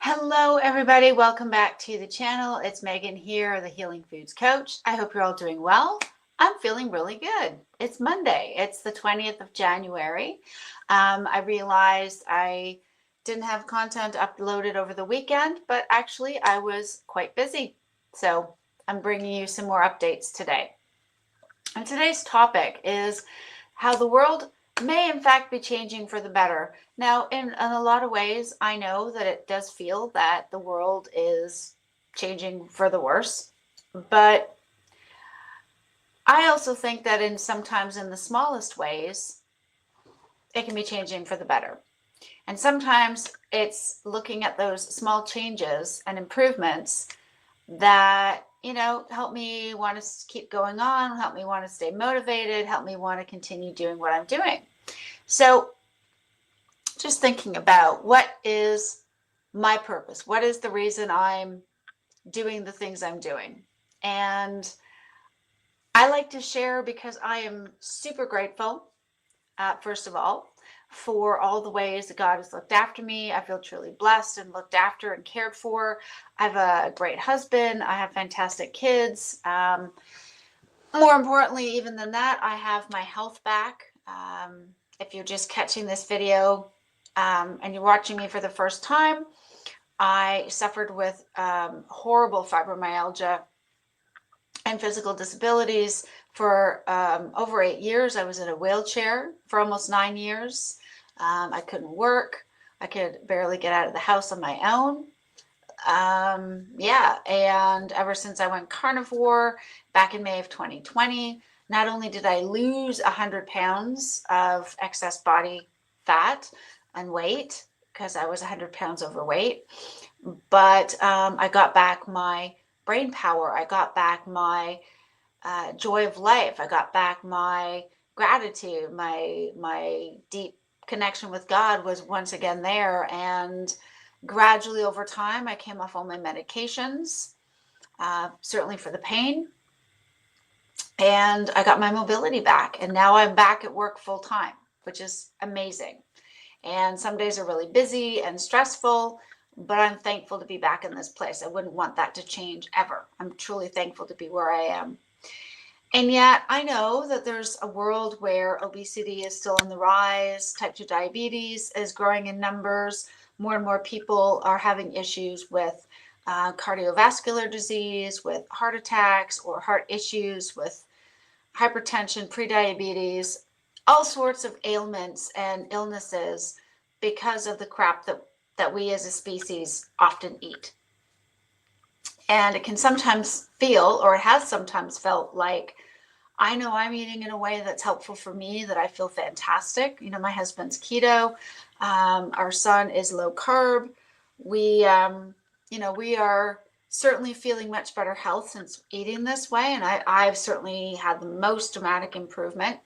Hello, everybody. Welcome back to the channel. It's Megan here, the Healing Foods Coach. I hope you're all doing well. I'm feeling really good. It's Monday. It's the 20th of January. I realized I didn't have content uploaded over the weekend, but actually I was quite busy. So I'm bringing you some more updates today. And today's topic is how the world may in fact be changing for the better. Now, in a lot of ways, I know that it does feel that the world is changing for the worse, but I also think that sometimes in the smallest ways, it can be changing for the better. And sometimes it's looking at those small changes and improvements that, help me want to keep going on, help me want to stay motivated, help me want to continue doing what I'm doing. So just thinking about what is my purpose? What is the reason I'm doing the things I'm doing? And I like to share because I am super grateful, first of all, for all the ways that God has looked after me. I feel truly blessed and looked after and cared for. I have a great husband. I have fantastic kids. More importantly, even than that, I have my health back. If you're just catching this video and you're watching me for the first time, I suffered with horrible fibromyalgia and physical disabilities for over 8 years. I was in a wheelchair for almost 9 years. I couldn't work. I could barely get out of the house on my own. And ever since I went carnivore back in May of 2020, not only did I lose 100 pounds of excess body fat and weight because I was 100 pounds overweight, but I got back my brain power. I got back my joy of life. I got back my gratitude. My deep connection with God was once again there. And gradually over time, I came off all my medications, certainly for the pain. And I got my mobility back. And now I'm back at work full time, which is amazing. And some days are really busy and stressful, but I'm thankful to be back in this place. I wouldn't want that to change ever. I'm truly thankful to be where I am. And yet I know that there's a world where obesity is still on the rise, type 2 diabetes is growing in numbers, more and more people are having issues with cardiovascular disease, with heart attacks or heart issues, with hypertension, prediabetes, all sorts of ailments and illnesses because of the crap that we as a species often eat. And it can sometimes feel, or it has sometimes felt like, I know I'm eating in a way that's helpful for me, that I feel fantastic. My husband's keto. Our son is low carb. We are certainly feeling much better health since eating this way. And I've certainly had the most dramatic improvement.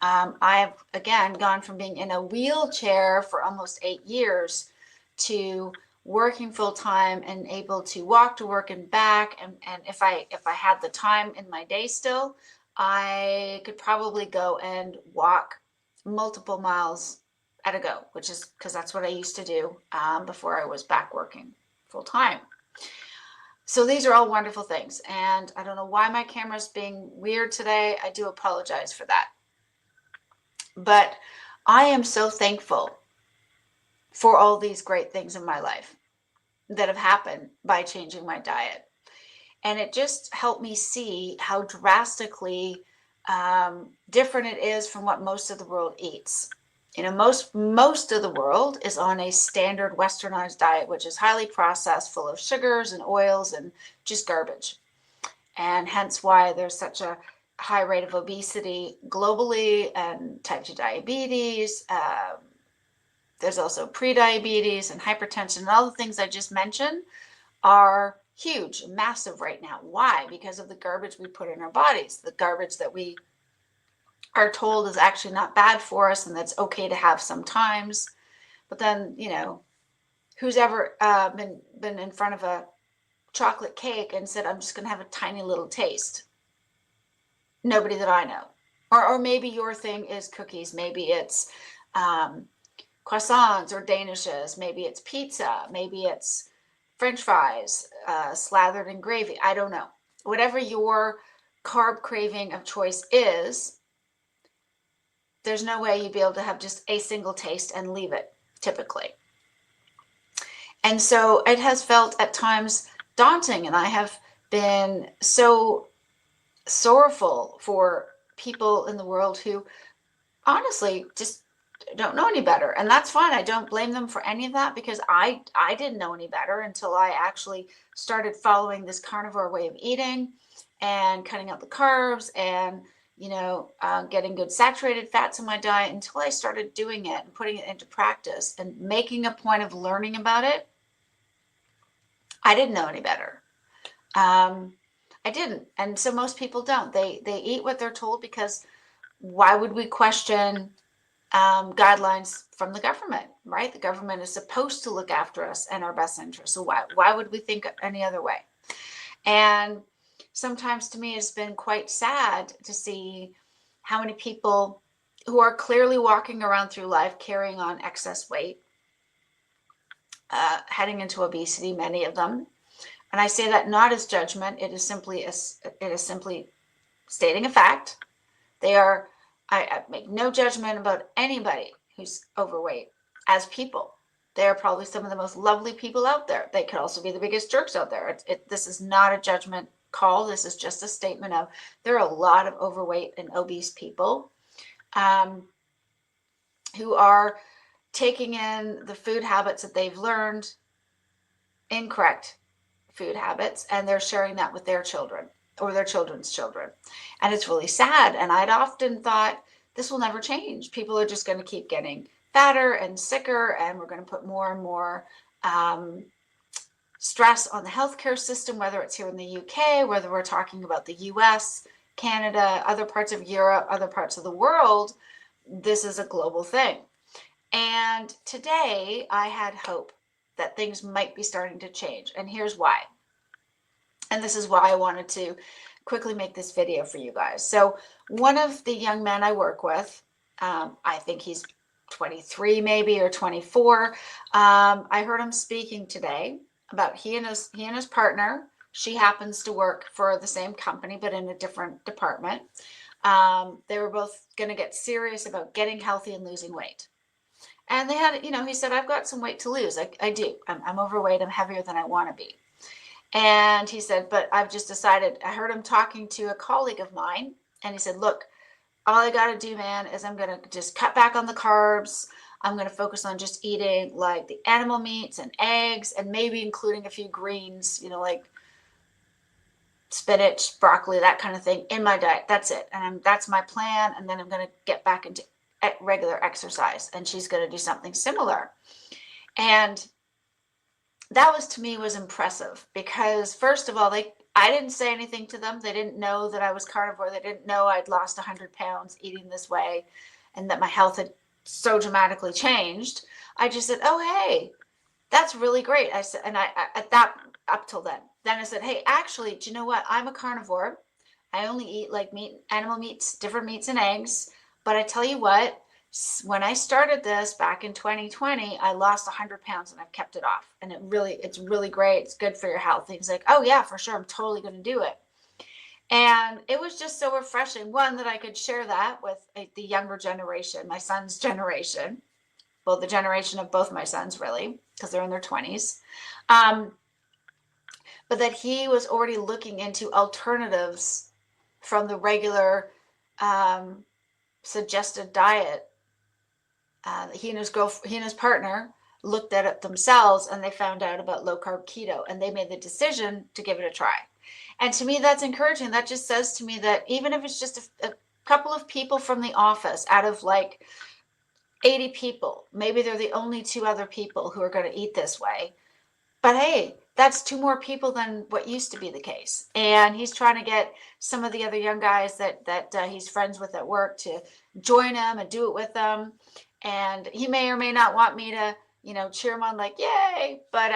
I've, again, gone from being in a wheelchair for almost 8 years to working full time and able to walk to work and back. And if I had the time in my day still, I could probably go and walk multiple miles at a go, which is because that's what I used to do before I was back working full time. So these are all wonderful things. And I don't know why my camera's being weird today. I do apologize for that. But I am so thankful for all these great things in my life that have happened by changing my diet. And it just helped me see how drastically different it is from what most of the world eats. Most of the world is on a standard westernized diet, which is highly processed, full of sugars and oils and just garbage. And hence why there's such a high rate of obesity globally and type 2 diabetes. There's also prediabetes and hypertension, and all the things I just mentioned are huge, massive right now. Why? Because of the garbage we put in our bodies, the garbage that we are told is actually not bad for us and that's okay to have sometimes. But then, who's ever been in front of a chocolate cake and said, I'm just going to have a tiny little taste? Nobody that I know. Or maybe your thing is cookies. Maybe it's croissants or danishes. Maybe it's pizza. Maybe it's French fries, slathered in gravy. I don't know. Whatever your carb craving of choice is, there's no way you'd be able to have just a single taste and leave it, typically. And so it has felt at times daunting, and I have been so sorrowful for people in the world who honestly just don't know any better. And that's fine. I don't blame them for any of that, because I didn't know any better until I actually started following this carnivore way of eating and cutting out the carbs and getting good saturated fats in my diet, until I started doing it and putting it into practice and making a point of learning about it. I didn't know any better. I didn't. And so most people don't. They eat what they're told, because why would we question guidelines from the government, right? The government is supposed to look after us and our best interests. So why would we think any other way? And sometimes to me, it's been quite sad to see how many people who are clearly walking around through life carrying on excess weight, heading into obesity, many of them. And I say that not as judgment. It is simply stating a fact. I make no judgment about anybody who's overweight as people. They're probably some of the most lovely people out there. They could also be the biggest jerks out there. This is not a judgment call. This is just a statement of, there are a lot of overweight and obese people who are taking in the food habits that they've learned, incorrect food habits, and they're sharing that with their children or their children's children. And it's really sad. And I'd often thought, this will never change. People are just going to keep getting fatter and sicker, and we're going to put more and more stress on the healthcare system, whether it's here in the UK, whether we're talking about the US, Canada, other parts of Europe, other parts of the world. This is a global thing. And today I had hope that things might be starting to change. And here's why. And this is why I wanted to quickly make this video for you guys. So one of the young men I work with, I think he's 23 maybe, or 24. I heard him speaking today about he and his partner. She happens to work for the same company, but in a different department. They were both going to get serious about getting healthy and losing weight. And they had, he said, I've got some weight to lose. I do. I'm overweight. I'm heavier than I want to be. And he said, but I've just decided, I heard him talking to a colleague of mine, and he said, look, all I got to do, man, is I'm going to just cut back on the carbs. I'm going to focus on just eating like the animal meats and eggs, and maybe including a few greens, like spinach, broccoli, that kind of thing in my diet. That's it. And that's my plan. And then I'm going to get back into regular exercise. And she's going to do something similar. And that was impressive, because first of all, I didn't say anything to them. They didn't know that I was carnivore. They didn't know I'd lost 100 pounds eating this way, and that my health had so dramatically changed. I just said, oh, hey, that's really great. I said, and I at that, up till then I said, hey, actually, do you know what? I'm a carnivore. I only eat like meat, animal meats, different meats and eggs. But I tell you what, when I started this back in 2020, I lost 100 pounds and I've kept it off. And it's really great. It's good for your health. And he's like, oh yeah, for sure. I'm totally going to do it. And it was just so refreshing. One, that I could share that with the younger generation, my son's generation. Well, the generation of both my sons, really, because they're in their 20s. But that he was already looking into alternatives from the regular suggested diet. He and his partner looked at it themselves, and they found out about low carb keto, and they made the decision to give it a try. And to me, that's encouraging. That just says to me that even if it's just a couple of people from the office out of like 80 people, maybe they're the only 2 other people who are going to eat this way. But hey, that's 2 more people than what used to be the case. And he's trying to get some of the other young guys that he's friends with at work to join him and do it with them. And he may or may not want me to, cheer him on, like, yay. But,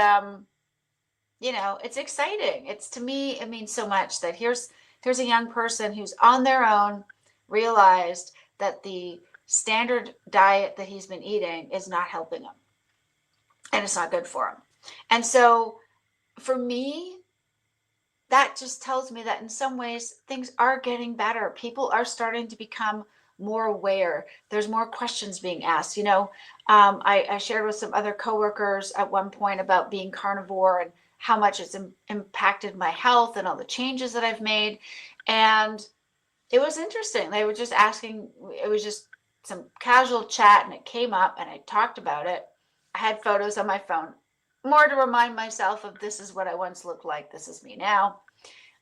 it's exciting. To me, it means so much that here's a young person who's on their own, realized that the standard diet that he's been eating is not helping him. And it's not good for him. And so for me, that just tells me that in some ways things are getting better. People are starting to become more aware. There's more questions being asked. I shared with some other coworkers at one point about being carnivore and how much it's impacted my health and all the changes that I've made. And it was interesting. They were just asking, it was just some casual chat, and it came up and I talked about it. I had photos on my phone, more to remind myself of this is what I once looked like. This is me now.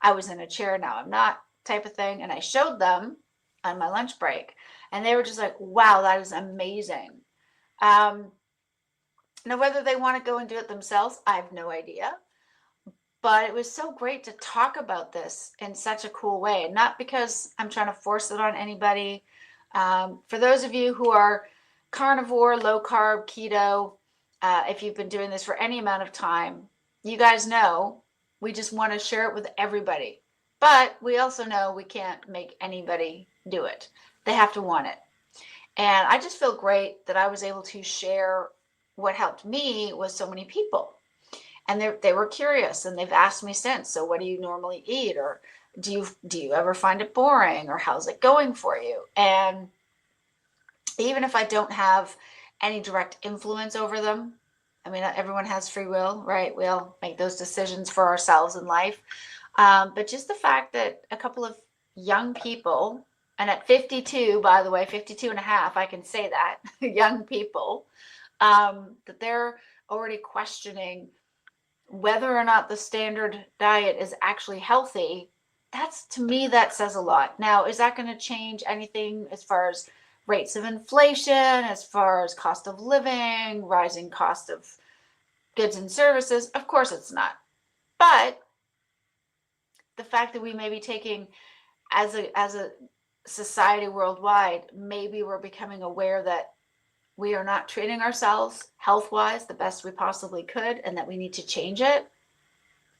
I was in a chair, now I'm not, type of thing. And I showed them on my lunch break, and they were just like, wow, that is amazing. Now, whether they want to go and do it themselves, I have no idea. But it was so great to talk about this in such a cool way. And not because I'm trying to force it on anybody. For those of you who are carnivore, low carb, keto, if you've been doing this for any amount of time, you guys know we just want to share it with everybody. But we also know we can't make anybody do it. They have to want it. And I just feel great that I was able to share what helped me with so many people. And they were curious, and they've asked me since, so what do you normally eat? Or do you ever find it boring? Or how's it going for you? And even if I don't have any direct influence over them, I mean, everyone has free will, right? We all make those decisions for ourselves in life. But just the fact that a couple of young people, and at 52, by the way, 52 and a half, I can say that, young people, that they're already questioning whether or not the standard diet is actually healthy. That's, to me, that says a lot. Now, is that going to change anything as far as rates of inflation, as far as cost of living, rising cost of goods and services? Of course it's not. But the fact that we may be taking, as a society worldwide, maybe we're becoming aware that we are not treating ourselves health-wise the best we possibly could, and that we need to change it.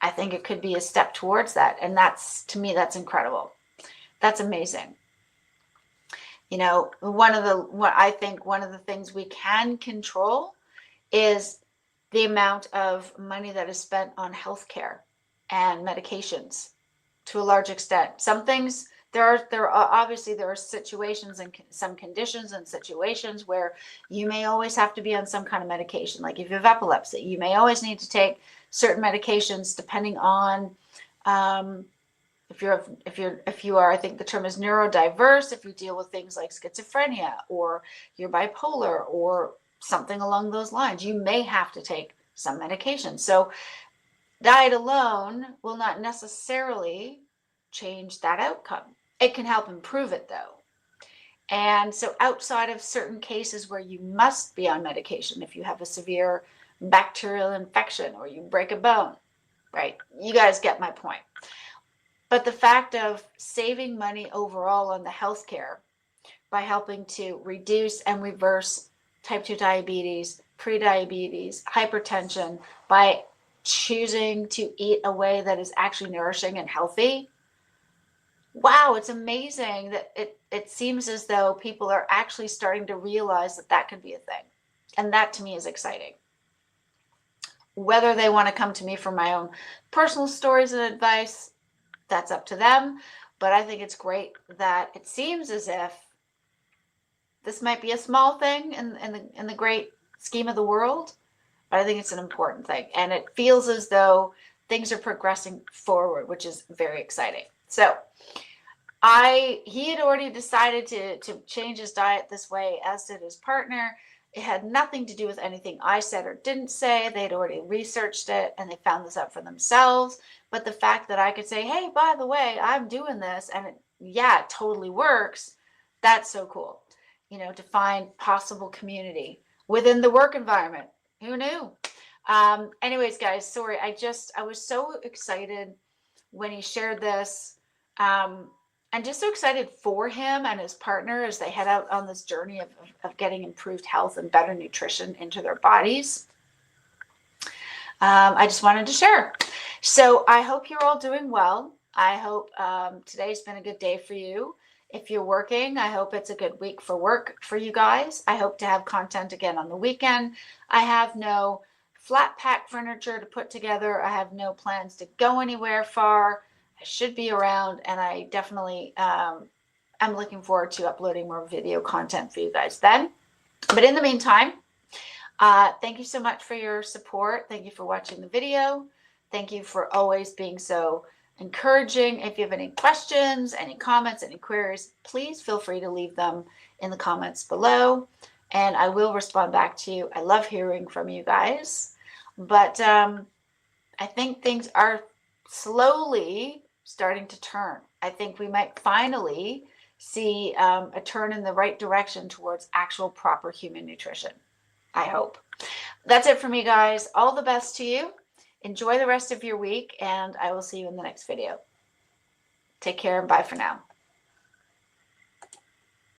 I think it could be a step towards that. And that's, to me, that's incredible. That's amazing. I think one of the things we can control is the amount of money that is spent on healthcare and medications to a large extent. Some things, there are situations and some conditions and situations where you may always have to be on some kind of medication. Like if you have epilepsy, you may always need to take certain medications depending on if you are, I think the term is neurodiverse, if you deal with things like schizophrenia or you're bipolar or something along those lines, you may have to take some medication. So diet alone will not necessarily change that outcome. It can help improve it though. And so outside of certain cases where you must be on medication, if you have a severe bacterial infection or you break a bone, right? You guys get my point. But the fact of saving money overall on the healthcare by helping to reduce and reverse type 2 diabetes, prediabetes, hypertension, by choosing to eat a way that is actually nourishing and healthy. Wow, it's amazing that it seems as though people are actually starting to realize that that can be a thing. And that to me is exciting. Whether they want to come to me for my own personal stories and advice, that's up to them. But I think it's great that it seems as if this might be a small thing in the great scheme of the world, but I think it's an important thing. And it feels as though things are progressing forward, which is very exciting. So he had already decided to change his diet this way, as did his partner. It had nothing to do with anything I said or didn't say. They'd already researched it and they found this out for themselves. But the fact that I could say, hey, by the way, I'm doing this, and it totally works. That's so cool, to find possible community within the work environment. Who knew? Anyways, guys, sorry. I was so excited when he shared this. I'm just so excited for him and his partner as they head out on this journey of getting improved health and better nutrition into their bodies. I just wanted to share. So I hope you're all doing well. I hope today's been a good day for you. If you're working, I hope it's a good week for work for you guys. I hope to have content again on the weekend. I have no flat pack furniture to put together. I have no plans to go anywhere far. I should be around, and I definitely I'm looking forward to uploading more video content for you guys then. But in the meantime, thank you so much for your support. Thank you for watching the video. Thank you for always being so encouraging. If you have any questions, any comments, any queries, please feel free to leave them in the comments below, and I will respond back to you. I love hearing from you guys. But I think things are slowly starting to turn. I think we might finally see a turn in the right direction towards actual proper human nutrition. I hope. That's it for me, guys. All the best to you. Enjoy the rest of your week, and I will see you in the next video. Take care and bye for now.